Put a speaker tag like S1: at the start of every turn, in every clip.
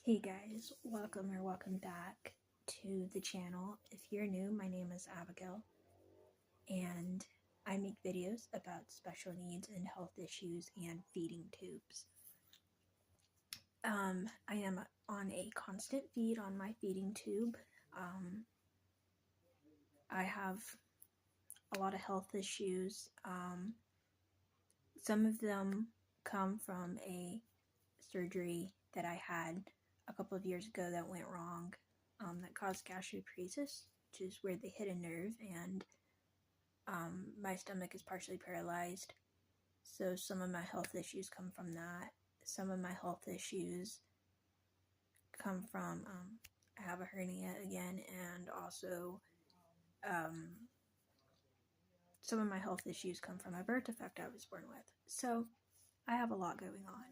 S1: Hey guys, welcome back to the channel. If you're new, my name is Abigail, and I make videos about special needs and health issues and feeding tubes. I am on a constant feed on my feeding tube. I have a lot of health issues. Some of them come from a surgery that I had a couple of years ago that went wrong, that caused gastroparesis, which is where they hit a nerve, and my stomach is partially paralyzed. So some of my health issues come from that. Some of my health issues come from, I have a hernia again, and also some of my health issues come from a birth defect I was born with. So I have a lot going on,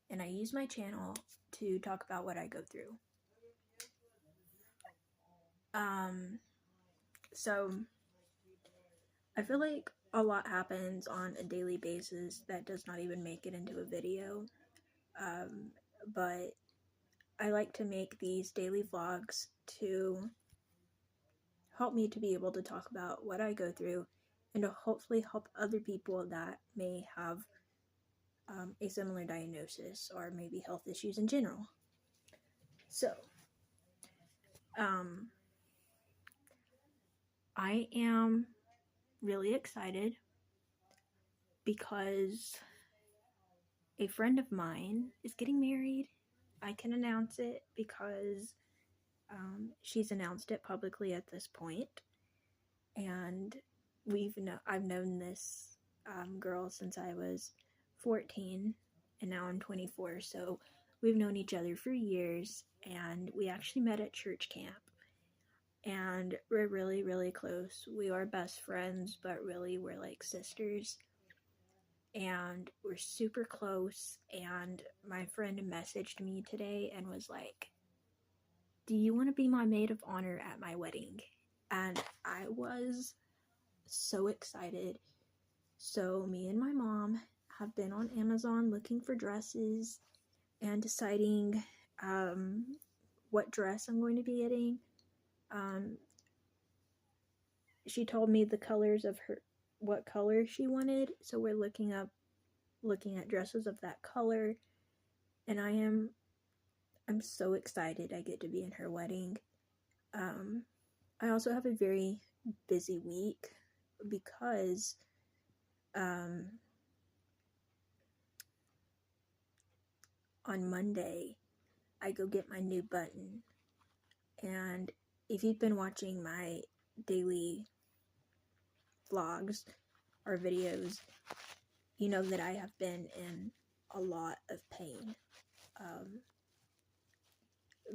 S1: and I use my channel to talk about what I go through. So I feel like a lot happens on a daily basis that does not even make it into a video. But I like to make these daily vlogs to help me to be able to talk about what I go through and to hopefully help other people that may have a similar diagnosis or maybe health issues in general. So, I am really excited because a friend of mine is getting married. I can announce it because she's announced it publicly at this point, and I've known this girl since I was 14, and now I'm 24. So we've known each other for years, and we actually met at church camp. And we're really, really close. We are best friends, but really we're like sisters. And we're super close. And my friend messaged me today and was like, "Do you want to be my maid of honor at my wedding?" And I was so excited. So me and my mom have been on Amazon looking for dresses and deciding what dress I'm going to be getting. She told me the colors of what color she wanted, so we're looking at dresses of that color, and I'm so excited I get to be in her wedding. I also have a very busy week because on Monday I go get my new button. And if you've been watching my daily vlogs or videos, you know that I have been in a lot of pain.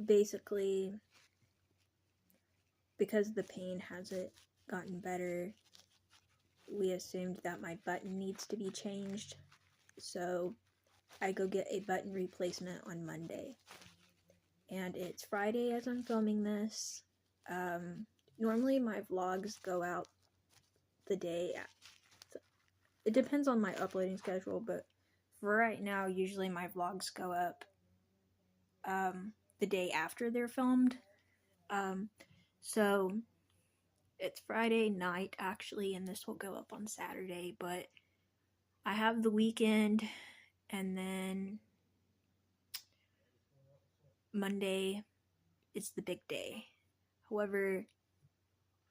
S1: Basically, because the pain hasn't gotten better, we assumed that my button needs to be changed. So I go get a button replacement on Monday. And it's Friday as I'm filming this. Normally my vlogs go out the day. It depends on my uploading schedule, but for right now, usually my vlogs go up the day after they're filmed. So it's Friday night actually, and this will go up on Saturday, but I have the weekend, and then Monday is the big day. However,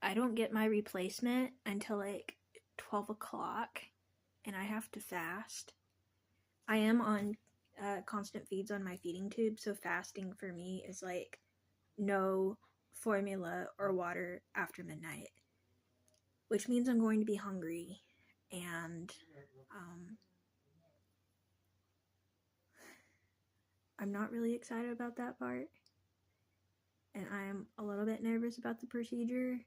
S1: I don't get my replacement until like 12 o'clock, and I have to fast. I am on constant feeds on my feeding tube, so fasting for me is like no formula or water after midnight, which means I'm going to be hungry, and I'm not really excited about that part, and I'm a little bit nervous about the procedure,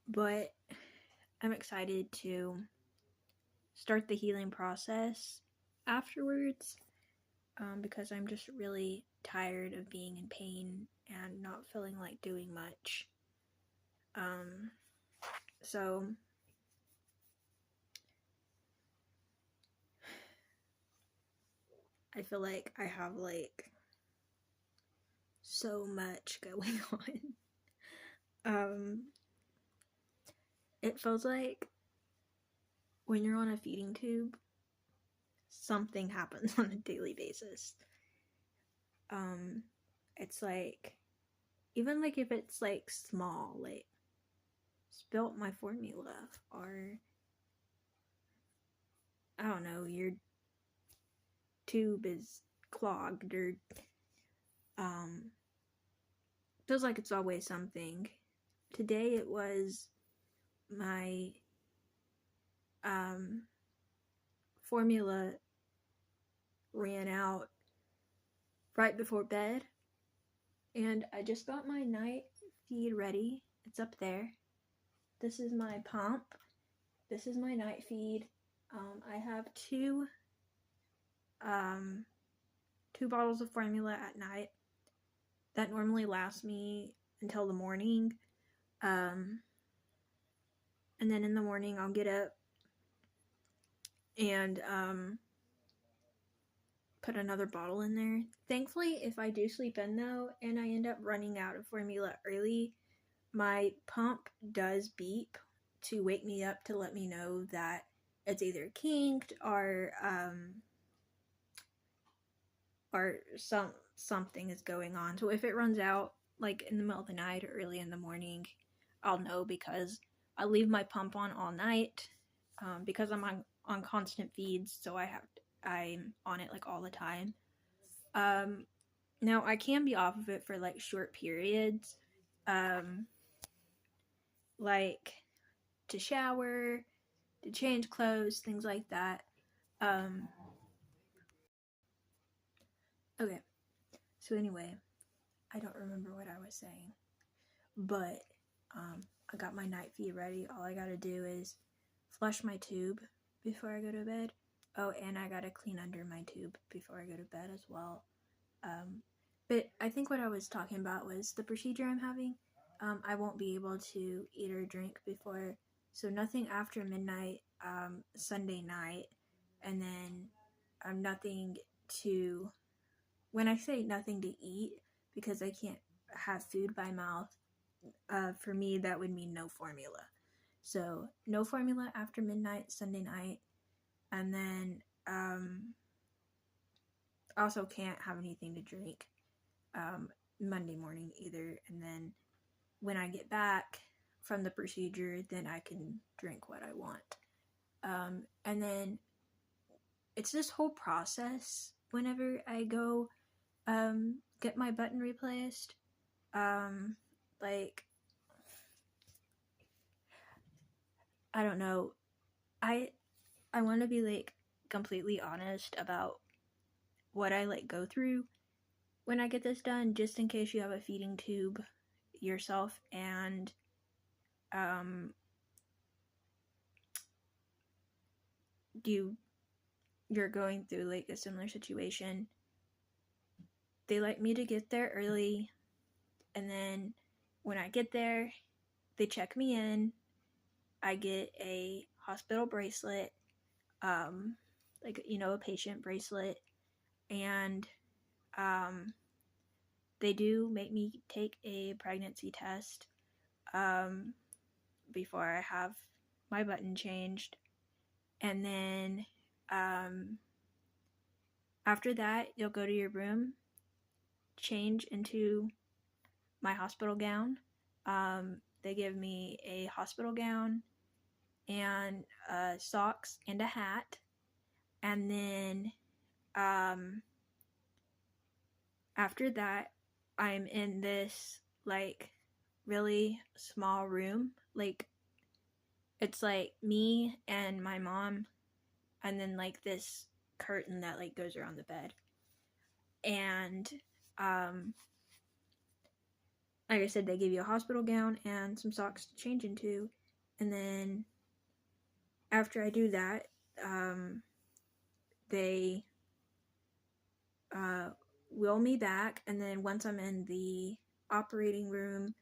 S1: but I'm excited to start the healing process afterwards, because I'm just really tired of being in pain and not feeling like doing much. So I feel like I have like so much going on. It feels like when you're on a feeding tube, something happens on a daily basis. It's like, even like if it's like small, like spilt my formula, or I don't know, your tube is clogged, or feels like it's always something. Today it was my formula ran out right before bed, and I just got my night feed ready. It's up there. This is my pump. This is my night feed. I have two bottles of formula at night. That normally lasts me until the morning. And then in the morning I'll get up and put another bottle in there. Thankfully, if I do sleep in though and I end up running out of formula early, my pump does beep to wake me up to let me know that it's either kinked or something is going on. So if it runs out like in the middle of the night or early in the morning, I'll know, because I leave my pump on all night, because I'm on constant feeds, so I'm on it like all the time. Now I can be off of it for like short periods, like to shower, to change clothes, things like that. Okay, so anyway, I don't remember what I was saying, but I got my night feed ready. All I gotta do is flush my tube before I go to bed. Oh, and I gotta clean under my tube before I go to bed as well. But I think what I was talking about was the procedure I'm having. I won't be able to eat or drink before, so nothing after midnight, Sunday night, and then nothing to, when I say nothing to eat, because I can't have food by mouth, for me that would mean no formula. So no formula after midnight, Sunday night, and then also can't have anything to drink Monday morning either. And then when I get back from the procedure, then I can drink what I want. And then it's this whole process whenever I go get my button replaced. Like, I don't know. I want to be like completely honest about what I like go through when I get this done, just in case you have a feeding tube yourself and you're going through like a similar situation. They like me to get there early, and then when I get there, they check me in. I get a hospital bracelet, like, you know, a patient bracelet, and they do make me take a pregnancy test before I have my button changed. And then after that, you'll go to your room, change into my hospital gown. They give me a hospital gown and socks and a hat. And then after that, I'm in this like really small room. Like, it's like me and my mom, and then like this curtain that like goes around the bed. And like I said, they give you a hospital gown and some socks to change into. And then after I do that, they wheel me back. And then once I'm in the operating room,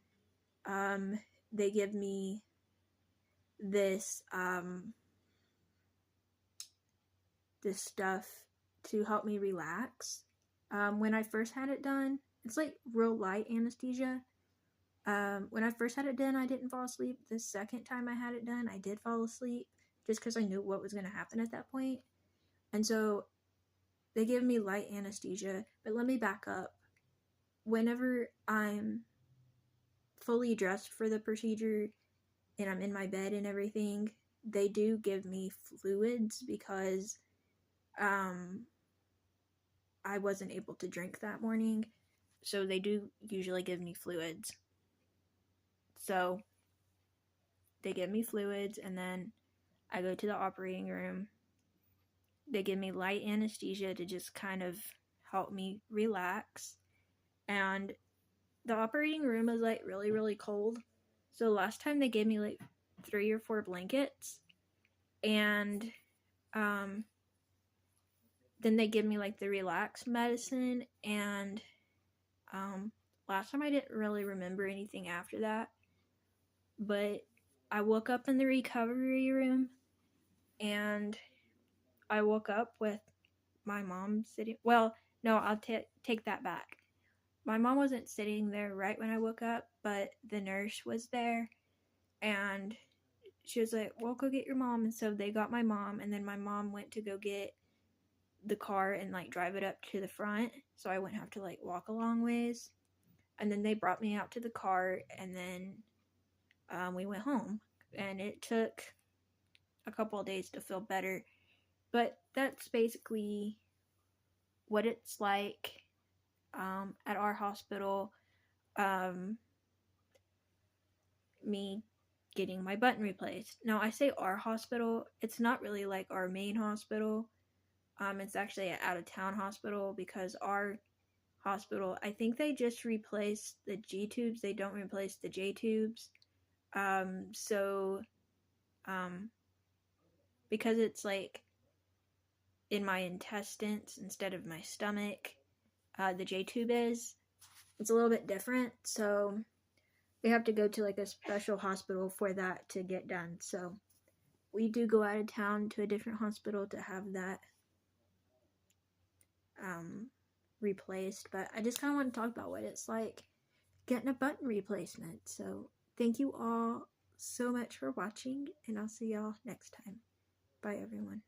S1: they give me this this stuff to help me relax. When I first had it done, It's like real light anesthesia. When I first had it done, I didn't fall asleep. The second time I had it done, I did fall asleep just because I knew what was going to happen at that point. And so they give me light anesthesia. But let me back up. Whenever I'm fully dressed for the procedure and I'm in my bed and everything, they do give me fluids because I wasn't able to drink that morning. So they do usually give me fluids. So they give me fluids, and then I go to the operating room. They give me light anesthesia to just kind of help me relax. And the operating room is like really, really cold. So last time they gave me like 3 or 4 blankets. And then they give me like the relax medicine. And last time I didn't really remember anything after that. But I woke up in the recovery room, and I woke up with my mom sitting. Well, no, I'll take that back. My mom wasn't sitting there right when I woke up, but the nurse was there, and she was like, well, go get your mom. And so they got my mom, and then my mom went to go get the car and like drive it up to the front, so I wouldn't have to like walk a long ways. And then they brought me out to the car, and then we went home. And it took a couple of days to feel better, but that's basically what it's like at our hospital. Me getting my button replaced. Now, I say our hospital, it's not really like our main hospital. It's actually an out-of-town hospital, because our hospital, I think they just replaced the G tubes. They don't replace the J tubes. Because it's like in my intestines instead of my stomach, the J tube it's a little bit different. So they have to go to like a special hospital for that to get done. So we do go out of town to a different hospital to have that replaced. But I just kind of want to talk about what it's like getting a button replacement. So thank you all so much for watching, and I'll see y'all next time. Bye, everyone.